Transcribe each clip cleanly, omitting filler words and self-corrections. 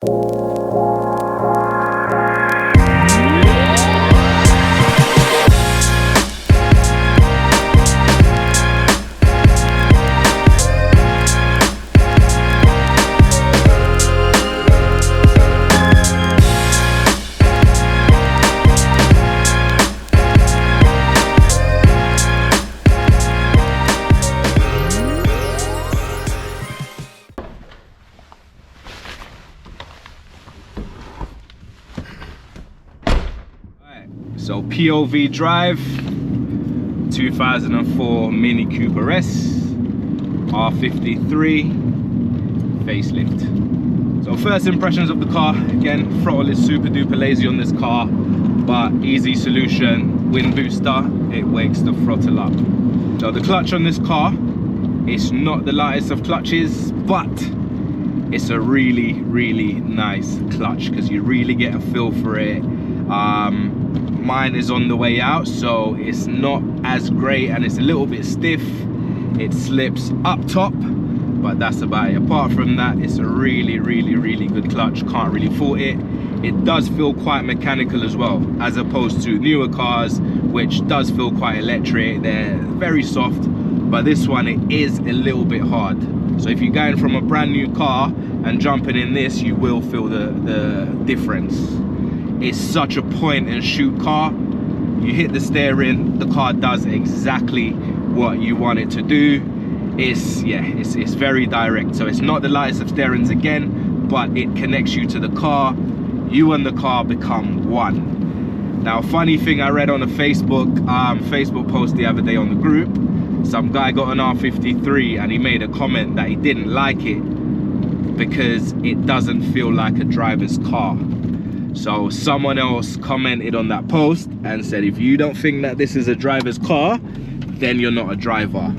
So POV drive, 2004 Mini Cooper S, R53 facelift. So first impressions of the car, again, throttle is super duper lazy on this car, but easy solution, wind booster, it wakes the throttle up. So the clutch on this car, it's not the lightest of clutches, but it's a really, really nice clutch because you really get a feel for it. Mine is on the way out, so it's not as great and it's a little bit stiff. It slips up top, but that's about it. Apart from that, it's a really, really, really good clutch. Can't really fault it. It does feel quite mechanical as well, as opposed to newer cars, which does feel quite electric. They're very soft, but this one, it is a little bit hard. So if you're going from a brand new car and jumping in this, you will feel the difference. It's such a point and shoot car. You hit the steering, the car does exactly what you want it to do. It's very direct. So it's not the lightest of steerings again, but it connects you to the car. You and the car become one. Now, funny thing I read on a Facebook post the other day on the group, some guy got an R53 and he made a comment that he didn't like it because it doesn't feel like a driver's car. So someone else commented on that post and said, if you don't think that this is a driver's car, then you're not a driver.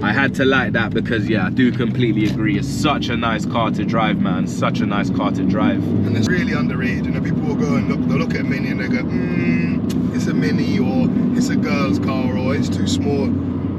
I had to like that because, yeah, I do completely agree. It's such a nice car to drive, man. Such a nice car to drive. And it's really underrated. You know, people will go and they'll look at a Mini and they go, it's a Mini, or it's a girl's car, or it's too small.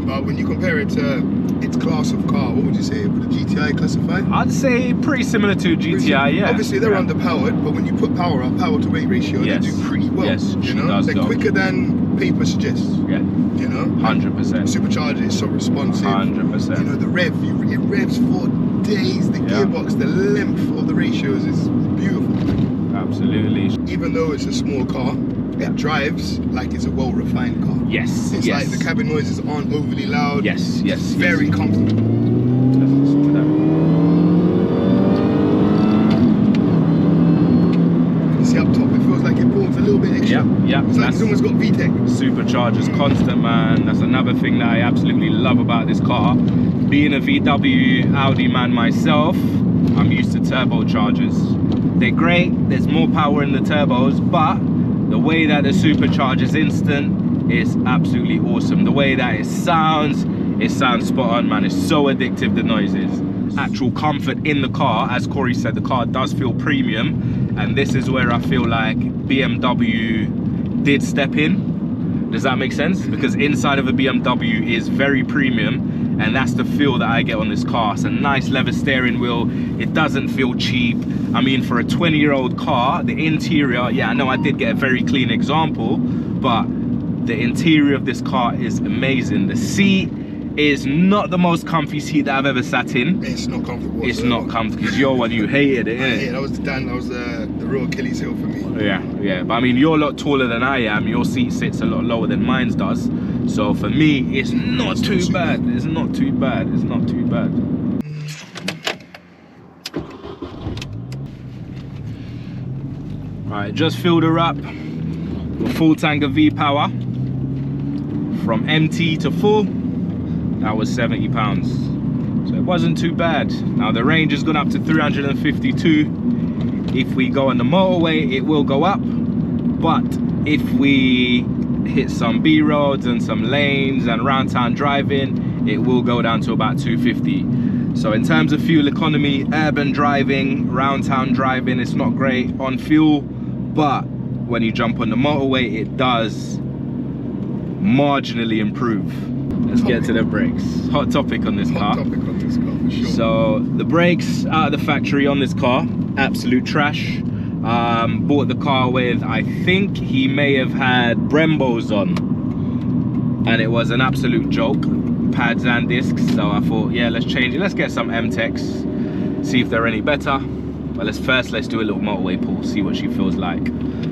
But when you compare it to its class of car, what would you say? Would a GTI classify? I'd say pretty similar to a GTI, yeah. Obviously they're underpowered, but when you put power to weight ratio, they do pretty well. Yes, you know, they're quicker than paper suggests. Yeah. You know, 100%. Supercharger is so responsive. 100%. You know, the rev, it revs for days. The gearbox, the length of the ratios is beautiful. Absolutely. Even though it's a small car, it drives like it's a well-refined car. Yes. It's like the cabin noises aren't overly loud. Yes. It's very comfortable. You can see up top, it feels like it pulls a little bit extra. It's like it's almost got VTEC. Superchargers constant, man. That's another thing that I absolutely love about this car. Being a VW Audi man myself, I'm used to turbochargers. They're great. There's more power in the turbos, but the way that the supercharger is instant is absolutely awesome. The way that it sounds spot on, man. It's so addictive, the noises. Actual comfort in the car, as Corey said, the car does feel premium, and this is where I feel like BMW did step in. Does that make sense? Because inside of a BMW is very premium, and that's the feel that I get on this car. It's a nice leather steering wheel. It doesn't feel cheap. I mean, for a 20-year-old car, the interior, yeah, I know I did get a very clean example, but the interior of this car is amazing. The seat is not the most comfy seat that I've ever sat in. It's not comfortable. It's not comfortable, because you're one, you hated it, innit? Yeah, that was the real Achilles heel for me. Yeah, but I mean, you're a lot taller than I am. Your seat sits a lot lower than mine does. So for me, it's not too bad. It's not too bad. It's not too bad. Alright, just filled her up with full tank of V-Power. From empty to full, that was £70. So it wasn't too bad. Now the range has gone up to 352. If we go on the motorway, it will go up. But if we hit some B roads and some lanes and round town driving, it will go down to about 250. So in terms of fuel economy, urban driving, round town driving, it's not great on fuel, but when you jump on the motorway, it does marginally improve. Let's get to the brakes. Hot topic on this car. Hot topic on this car, for sure. So the brakes out of the factory on this car, absolute trash. Bought the car with, I think he may have had Brembos on, and it was an absolute joke, pads and discs. So I thought, yeah, let's change it, let's get some M-Techs, see if they're any better. But let's do a little motorway pull, see what she feels like.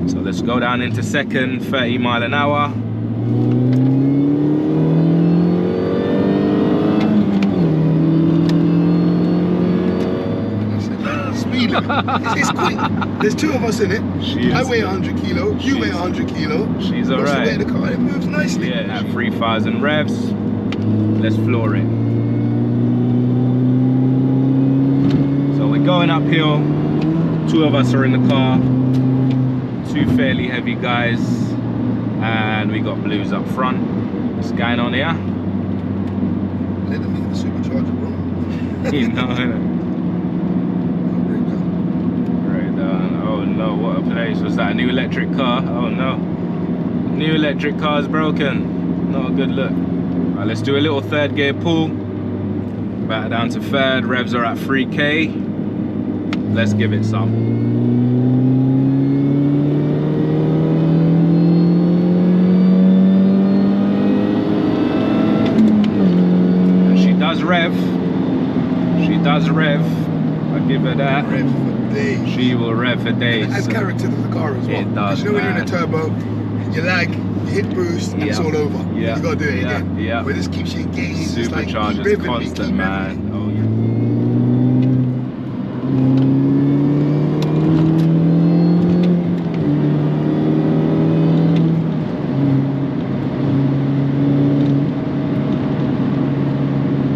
So let's go down into second, 30 mile an hour. It's quick. There's two of us in it. I weigh 100 kilo, you weigh 100 kilo. She's alright. The car, it moves nicely. Yeah, at 3,000 revs. Let's floor it. So we're going uphill. Two of us are in the car. Two fairly heavy guys. And we got Blues up front. What's going on here? Let them hit the supercharger, bro. You know. Oh no, what a place. Was that a new electric car? Oh no. New electric car's broken. Not a good look. Alright, let's do a little third gear pull. Back down to third. Revs are at 3k. Let's give it some. And she does rev. She does rev. I give her that. Rev for days. She will rev for days. It adds character to the car as well. It does. You know when you're in a turbo, you lag, you hit boost, and it's all over. Yeah. You gotta do it again. Yeah. But this keeps you engaged. Superchargers, it's like, constant, man. Oh yeah.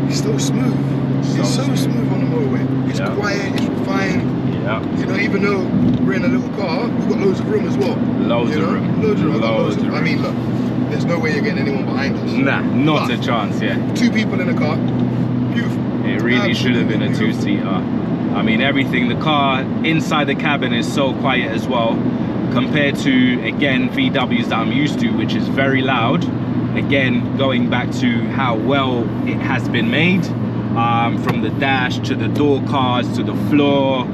It's so smooth. It's so smooth on the motorway. It's quiet, it's refined. Yeah. You know, even though we're in a little car, we've got loads of room as well. Loads of room. Loads of room. Loads of room. I mean, look, there's no way you're getting anyone behind us. Nah, not a chance, yeah. Two people in a car, beautiful. It really should have been a two-seater. I mean, everything, the car inside the cabin is so quiet as well, compared to, again, VWs that I'm used to, which is very loud. Again, going back to how well it has been made, from the dash to the door cards to the floor,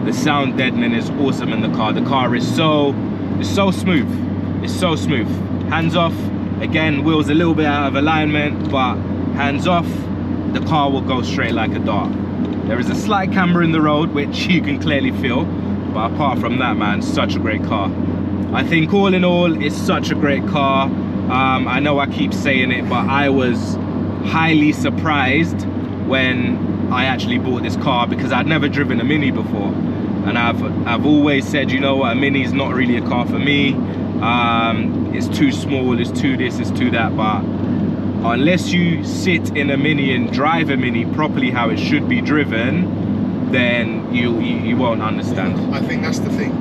the sound deadening is awesome in the car. The car is so smooth. It's so smooth. Hands off, again, wheels a little bit out of alignment, but hands off, the car will go straight like a dart. There is a slight camber in the road, which you can clearly feel, but apart from that, man, such a great car. I think all in all, it's such a great car. I know I keep saying it, but I was highly surprised when I actually bought this car, because I'd never driven a Mini before, and I've always said, you know what, a Mini is not really a car for me. It's too small, it's too this, it's too that. But unless you sit in a Mini and drive a Mini properly how it should be driven, then you won't understand. I think that's the thing.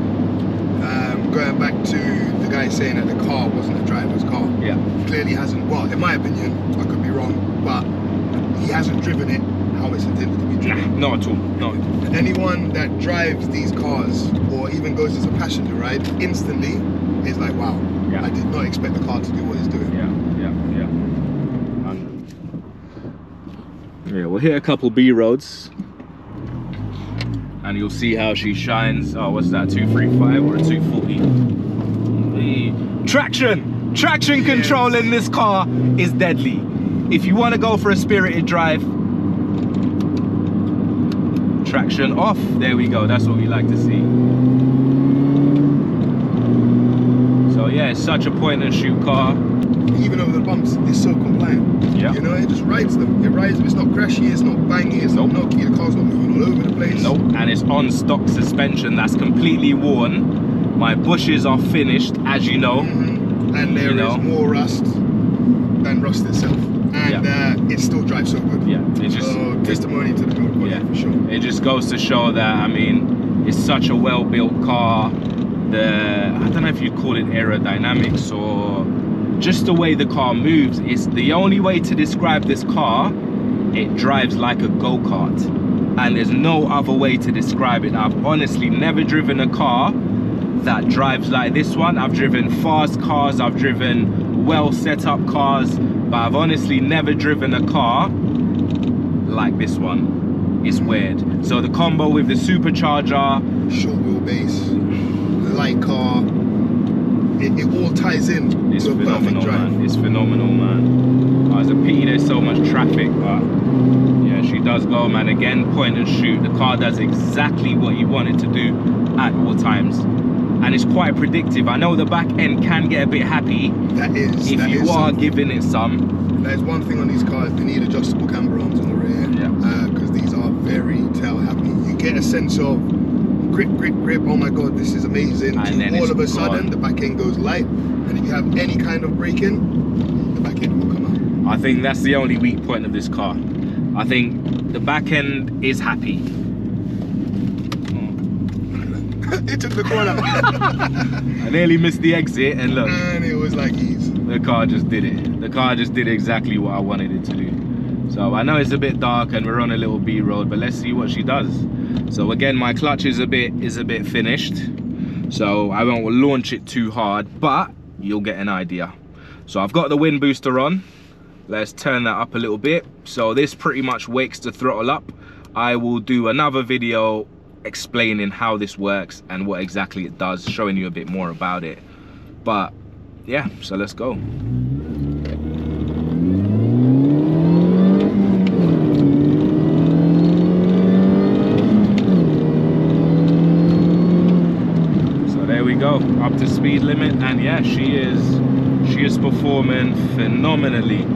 Going back to the guy saying that the car wasn't a driver's car. Yeah. Clearly hasn't, well, in my opinion, I could be wrong, but he hasn't driven it how it's intended to be driven. Nah, not at all, not at all. And anyone that drives these cars, or even goes as a passenger, right, instantly is like, wow, yeah. I did not expect the car to do what it's doing. Yeah, we'll hit a couple B roads, and you'll see how she shines. Oh, what's that, 235 or a 240? The traction control in this car is deadly. If you want to go for a spirited drive, traction off, there we go, that's what we like to see. So yeah, it's such a point and shoot car. Even over the bumps, it's so compliant. Yeah. You know, it just rides them. It rides them. It's not crashy, it's not bangy, it's not knocky, the car's not moving all over the place. Nope, and it's on stock suspension that's completely worn. My bushes are finished, as you know. And there is more rust than rust itself. And it still drives so good. Yeah, it just testimony to the build quality, for sure. It just goes to show that, I mean, it's such a well-built car. I don't know if you'd call it aerodynamics or just the way the car moves. It's the only way to describe this car. It drives like a go-kart, and there's no other way to describe it. I've honestly never driven a car that drives like this one. I've driven fast cars, I've driven well set up cars, but I've honestly never driven a car like this one. It's weird. So the combo with the supercharger, short wheelbase, light car. It all ties in. It's to a perfect phenomenal, drive. man. It's phenomenal, man. It's a pity there's so much traffic, but yeah, she does go, man. Again, point and shoot. The car does exactly what you want it to do at all times, and it's quite predictive. I know the back end can get a bit happy if you are giving it some. There's one thing on these cars: they need adjustable camber arms in the rear, because these are very tail happy. You get a sense of grip. Oh my god, this is amazing. And then all of a sudden, the back end goes light, and if you have any kind of braking, the back end will come out. I think that's the only weak point of this car. I think the back end is happy. It took the corner. I nearly missed the exit, and look. And it was like ease. The car just did it. The car just did exactly what I wanted it to do. So I know it's a bit dark and we're on a little B road, but let's see what she does. So again, my clutch is a bit finished, so I won't launch it too hard, but you'll get an idea. So I've got the wind booster on. Let's turn that up a little bit. So this pretty much wakes the throttle up. I will do another video explaining how this works and what exactly it does, showing you a bit more about it. But yeah, so let's go. So there we go, up to speed limit, and yeah, she is performing phenomenally.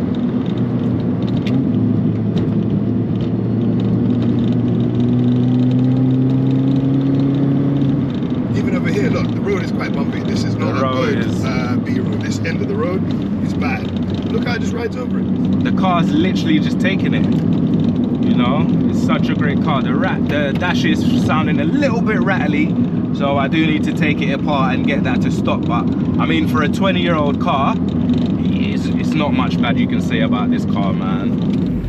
Look how it just rides over it. The car's literally just taking it. You know, it's such a great car. The dash is sounding a little bit rattly, so I do need to take it apart and get that to stop. But I mean, for a 20-year-old car, it's not much bad you can say about this car, man.